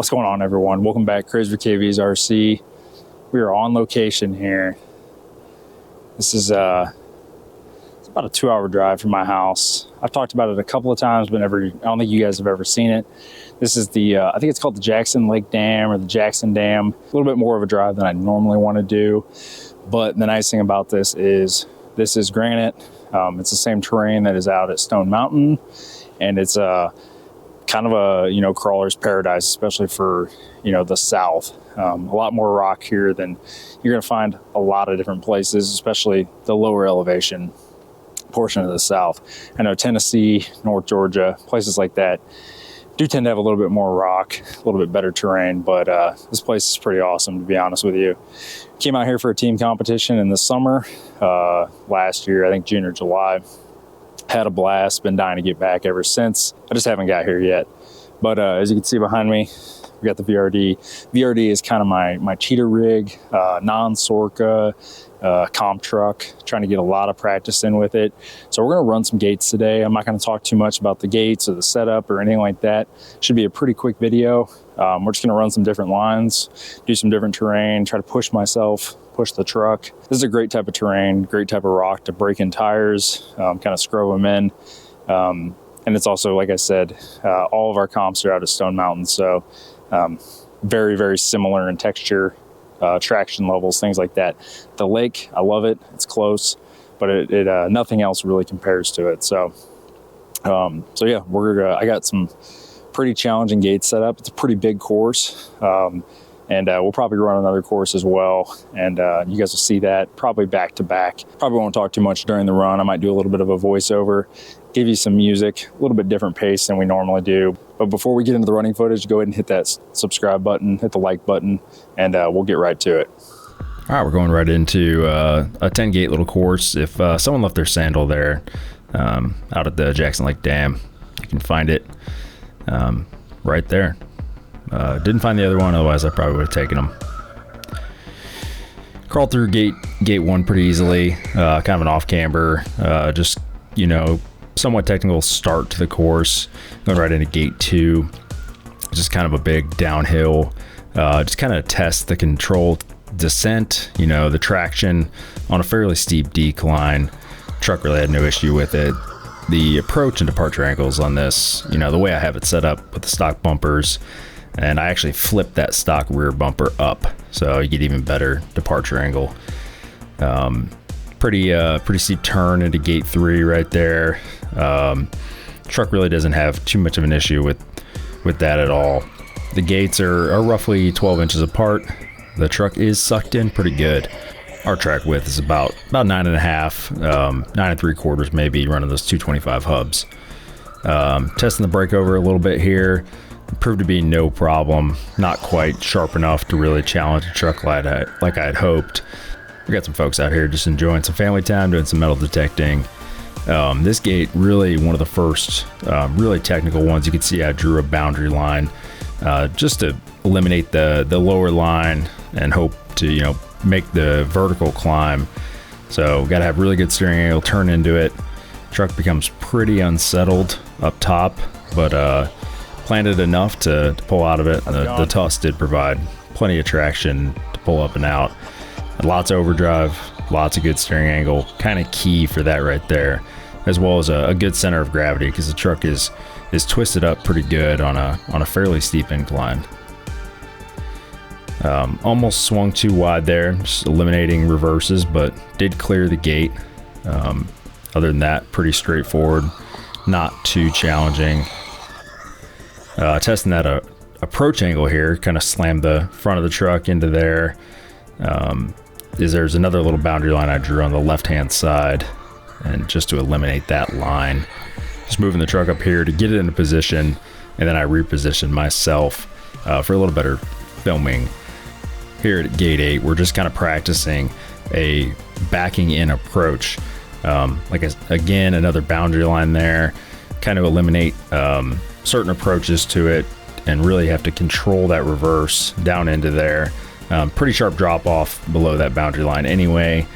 What's going on, everyone? Welcome back, Crazy for KV's RC. We are on location here. This is it's about a 2-hour drive from my house. I've talked about it a couple of times, but I don't think you guys have ever seen it. This is the I think it's called the Jackson Lake Dam or the Jackson Dam. A little bit more of a drive than I normally want to do, but the nice thing about this is granite. It's the same terrain that is out at Stone Mountain, and it's kind of a crawler's paradise, especially for the south. A lot more rock here than you're going to find a lot of different places, especially the lower elevation portion of the south. I know Tennessee, North Georgia, places like that do tend to have a little bit more rock, a little bit better terrain, but this place is pretty awesome, to be honest with you. Came out here for a team competition in the summer last year, I think June or July. Had a blast, been dying to get back ever since. I just haven't got here yet. But as you can see behind me, we got the VRD. VRD is kind of my cheater rig, non-Sorca comp truck, trying to get a lot of practice in with it. So we're gonna run some gates today. I'm not gonna talk too much about the gates or the setup or anything like that. Should be a pretty quick video. We're just gonna run some different lines, do some different terrain, try to push myself, push the truck. This is a great type of terrain, great type of rock to break in tires, kind of scrub them in. And it's also, like I said, all of our comps are out of Stone Mountain, so very, very similar in texture, traction levels, things like that. The lake, I love it. It's close, but it nothing else really compares to it. So yeah, I got some pretty challenging gates set up. It's a pretty big course. And we'll probably run another course as well. And you guys will see that probably back to back. Probably won't talk too much during the run. I might do a little bit of a voiceover, give you some music, a little bit different pace than we normally do. But before we get into the running footage, go ahead and hit that subscribe button, hit the like button, and we'll get right to it. All right, we're going right into a 10 gate little course. If someone left their sandal there out at the Jackson Lake Dam, you can find it right there. Didn't find the other one, otherwise I probably would have taken them. Crawled through gate 1 pretty easily, kind of an off camber, just somewhat technical start to the course. Going right into gate 2, just kind of a big downhill, just kind of test the controlled descent, the traction on a fairly steep decline. Truck really had no issue with it. The approach and departure angles on this, the way I have it set up with the stock bumpers, and I actually flipped that stock rear bumper up, so you get even better departure angle. Pretty steep turn into gate 3 right there. Truck really doesn't have too much of an issue with that at all. The gates are roughly 12 inches apart. The truck is sucked in pretty good. Our track width is about 9.5, 9.75 maybe, running those 225 hubs. Testing the brake over a little bit here. Proved to be no problem. Not quite sharp enough to really challenge the truck like I had hoped. We got some folks out here just enjoying some family time, doing some metal detecting. This gate, really one of the first really technical ones. You can see I drew a boundary line just to eliminate the lower line and hope to make the vertical climb. So got to have really good steering angle, turn into it. Truck becomes pretty unsettled up top, but planted enough to pull out of it. The tuss did provide plenty of traction to pull up and out. And lots of overdrive, lots of good steering angle, kind of key for that right there, as well as a good center of gravity, because the truck is twisted up pretty good on a fairly steep incline. Almost swung too wide there, just eliminating reverses, but did clear the gate. Other than that, pretty straightforward, not too challenging. Testing that approach angle here, kind of slammed the front of the truck into there. There's another little boundary line I drew on the left-hand side, and just to eliminate that line, just moving the truck up here to get it into position, and then I repositioned myself for a little better filming. Here at gate 8, we're just kind of practicing a backing in approach. Again, another boundary line there, kind of eliminate certain approaches to it and really have to control that reverse down into there. Pretty sharp drop off below that boundary line anyway,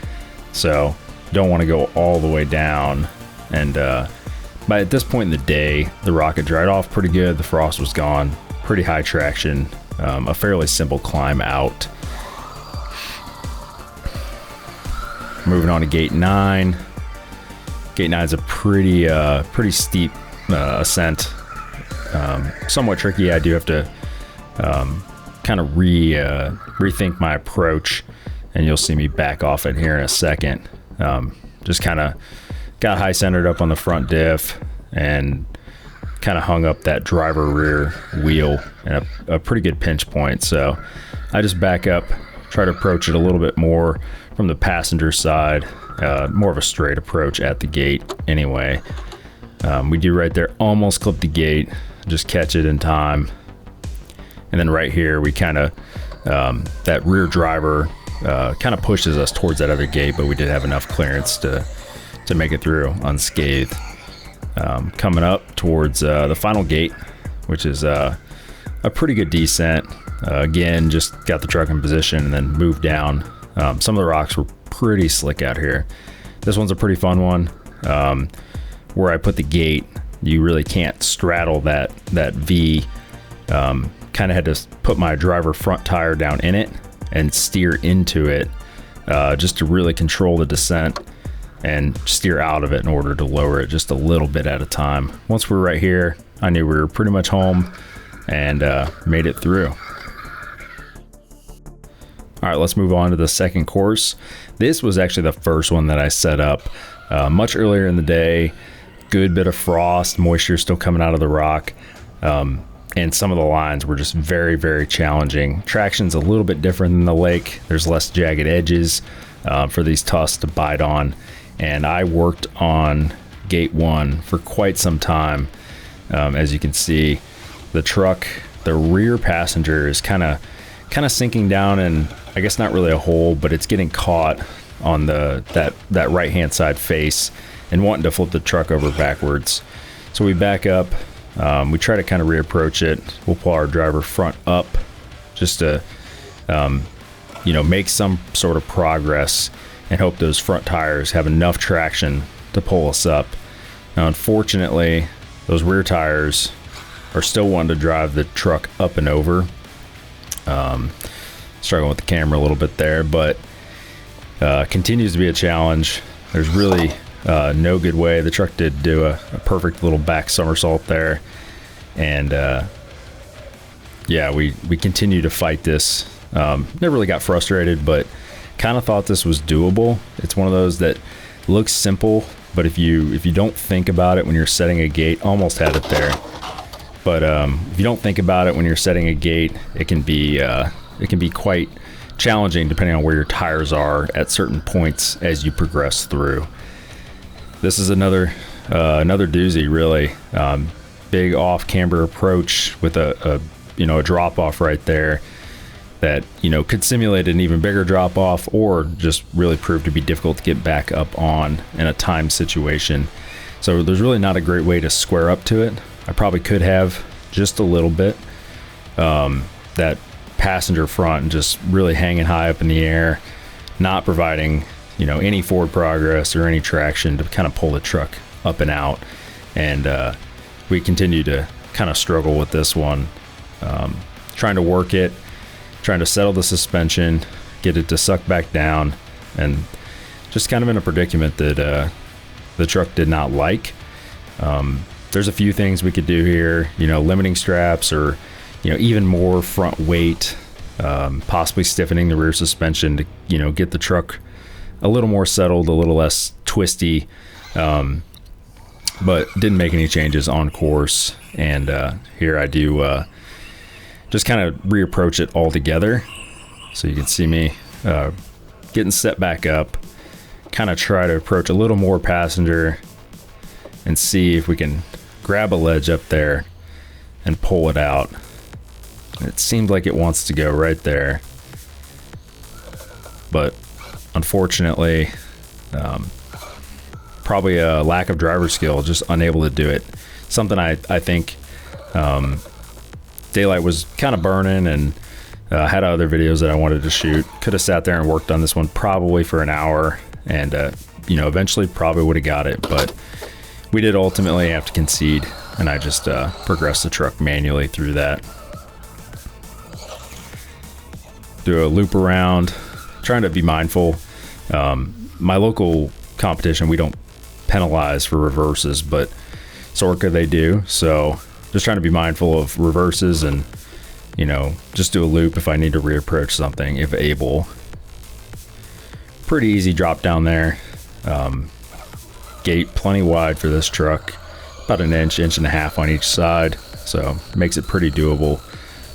so don't want to go all the way down. And but at this point in the day, the rocket dried off pretty good, the frost was gone, pretty high traction, a fairly simple climb out. Moving on to gate 9. Gate 9 is a pretty steep ascent. Somewhat tricky. I do have to kind of rethink my approach, and you'll see me back off it here in a second. Just kind of got high centered up on the front diff and kind of hung up that driver rear wheel at a pretty good pinch point. So I just back up, try to approach it a little bit more from the passenger side, more of a straight approach at the gate anyway. We do right there, almost clip the gate, just catch it in time. And then right here, we kind of, that rear driver kind of pushes us towards that other gate, but we did have enough clearance to make it through unscathed. Coming up towards the final gate, which is a pretty good descent. Again, just got the truck in position and then moved down. Some of the rocks were pretty slick out here. This one's a pretty fun one. Where I put the gate, you really can't straddle that V. Kind of had to put my driver front tire down in it and steer into it, just to really control the descent and steer out of it in order to lower it just a little bit at a time. Once we were right here, I knew we were pretty much home and made it through. All right, let's move on to the second course. This was actually the first one that I set up much earlier in the day. Good bit of frost, moisture still coming out of the rock. And some of the lines were just very, very challenging. Traction's a little bit different than the lake. There's less jagged edges for these tusks to bite on. And I worked on gate 1 for quite some time. As you can see, the truck, the rear passenger is kind of sinking down, and I guess not really a hole, but it's getting caught on that right hand side face and wanting to flip the truck over backwards. So we back up. We try to kind of reapproach it. We'll pull our driver front up just to make some sort of progress and hope those front tires have enough traction to pull us up. Now, unfortunately, those rear tires are still wanting to drive the truck up and over. Struggling with the camera a little bit there, but continues to be a challenge. There's really no good way. The truck did do a perfect little back somersault there, and we continue to fight this. Never really got frustrated, but kind of thought this was doable. It's one of those that looks simple, but if you don't think about it when you're setting a gate, almost had it there. But if you don't think about it when you're setting a gate, it can be quite challenging depending on where your tires are at certain points as you progress through. This is another doozy, really. Big off camber approach with a drop off right there that could simulate an even bigger drop off, or just really prove to be difficult to get back up on in a time situation. So there's really not a great way to square up to it. I probably could have just a little bit. That passenger front just really hanging high up in the air, not providing any forward progress or any traction to kind of pull the truck up and out. And we continue to kind of struggle with this one, trying to work it, trying to settle the suspension, get it to suck back down, and just kind of in a predicament that the truck did not like. There's a few things we could do here, limiting straps, or even more front weight, possibly stiffening the rear suspension to get the truck a little more settled, a little less twisty, but didn't make any changes on course. And here I do just kind of reapproach it all together. So you can see me getting set back up, kind of try to approach a little more passenger and see if we can grab a ledge up there and pull it out. It seems like it wants to go right there, but unfortunately, probably a lack of driver skill, just unable to do it. Something I think daylight was kind of burning, and had other videos that I wanted to shoot. Could have sat there and worked on this one probably for an hour, and eventually probably would have got it, but we did ultimately have to concede, and I just progressed the truck manually through that. do a loop around, trying to be mindful. My local competition, we don't penalize for reverses, but Sorka they do. So just trying to be mindful of reverses and, you know, just do a loop if I need to reapproach something if able. Pretty easy drop down there. Gate plenty wide for this truck, about an inch and a half on each side, so makes it pretty doable.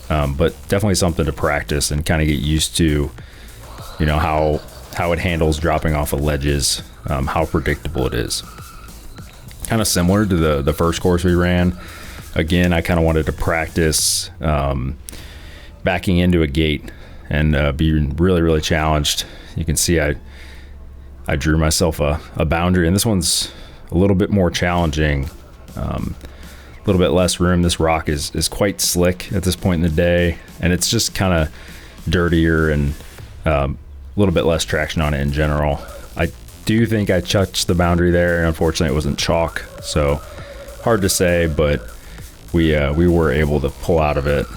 But definitely something to practice and kind of get used to, you know, how it handles dropping off of ledges, how predictable it is. Kind of similar to the first course we ran. Again, I kind of wanted to practice backing into a gate and be really challenged. You can see I drew myself a boundary, and this one's a little bit more challenging. A little bit less room. This rock is quite slick at this point in the day, and it's just kind of dirtier and a little bit less traction on it in general. I do think I touched the boundary there, and unfortunately it wasn't chalk, so hard to say, but we were able to pull out of it.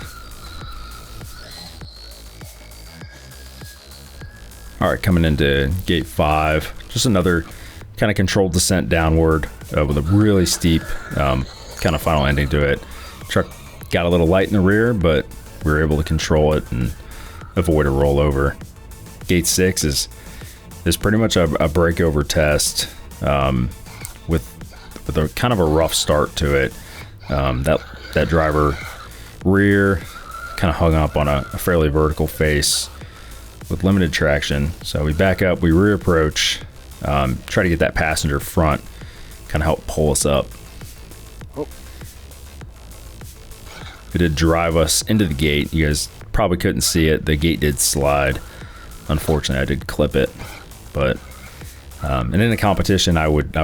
All right, coming into gate 5, just another kind of controlled descent downward with a really steep kind of final ending to it. Truck got a little light in the rear, but we were able to control it and avoid a rollover. Gate 6 is pretty much a breakover test with a kind of a rough start to it. That driver rear kind of hung up on a fairly vertical face with limited traction. So we back up, we rear approach, try to get that passenger front, kind of help pull us up. It did drive us into the gate. You guys probably couldn't see it. The gate did slide. Unfortunately, I did clip it, but and in a competition, I would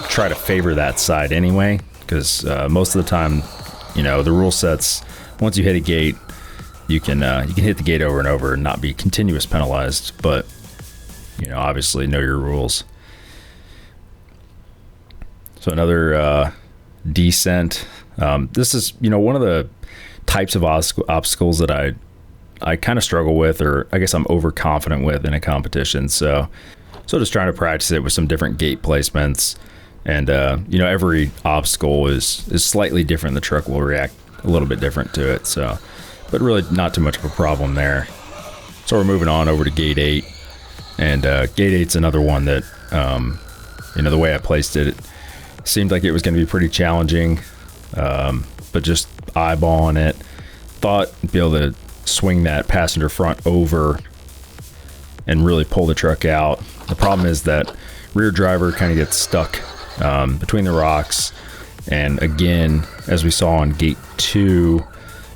try to favor that side anyway, because most of the time, you know, the rule sets, once you hit a gate, you can hit the gate over and over and not be continuous penalized, but you know, obviously know your rules. So another descent. This is, you know, one of the types of obstacles that I kind of struggle with, or I guess I'm overconfident with in a competition. So just trying to practice it with some different gate placements, and you know, every obstacle is slightly different. The truck will react a little bit different to it. So, but really not too much of a problem there. So we're moving on over to gate 8, and gate 8's another one that you know, the way I placed it, it seemed like it was going to be pretty challenging, but just eyeballing it, thought I'd be able to swing that passenger front over and really pull the truck out. The problem is that rear driver kind of gets stuck between the rocks, and again, as we saw on gate 2,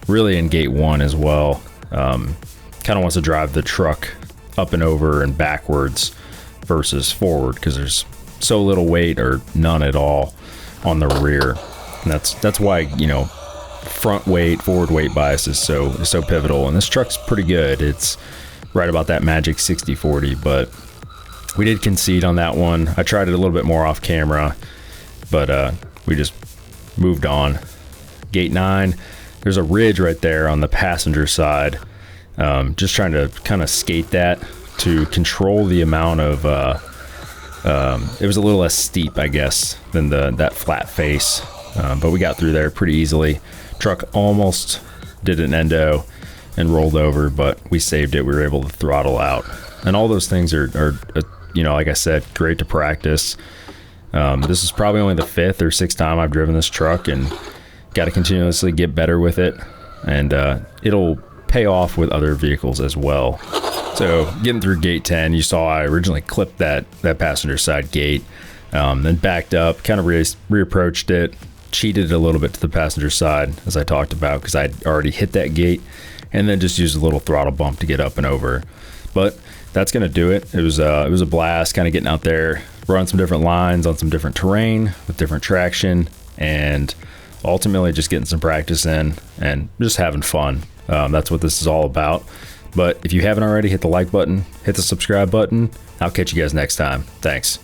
really in gate 1 as well, kind of wants to drive the truck up and over and backwards versus forward, because there's so little weight or none at all on the rear. And that's why, you know, front weight, forward weight bias is so pivotal. And this truck's pretty good. It's right about that magic 60-40, but we did concede on that one. I tried it a little bit more off camera, but we just moved on. Gate 9, there's a ridge right there on the passenger side. Just trying to kind of skate that to control the amount of it was a little less steep, I guess, than that flat face, but we got through there pretty easily. Truck almost did an endo and rolled over, but we saved it. We were able to throttle out, and all those things are you know, like I said, great to practice. This is probably only the 5th or 6th time I've driven this truck, and got to continuously get better with it, and it'll pay off with other vehicles as well. So getting through gate 10, you saw I originally clipped that passenger side gate, then backed up, kind of reapproached it, cheated a little bit to the passenger side, as I talked about, because I'd already hit that gate, and then just used a little throttle bump to get up and over. But that's gonna do it. It was a blast, kind of getting out there, running some different lines on some different terrain with different traction, and ultimately just getting some practice in and just having fun. That's what this is all about. But if you haven't already, hit the like button, hit the subscribe button. I'll catch you guys next time. Thanks.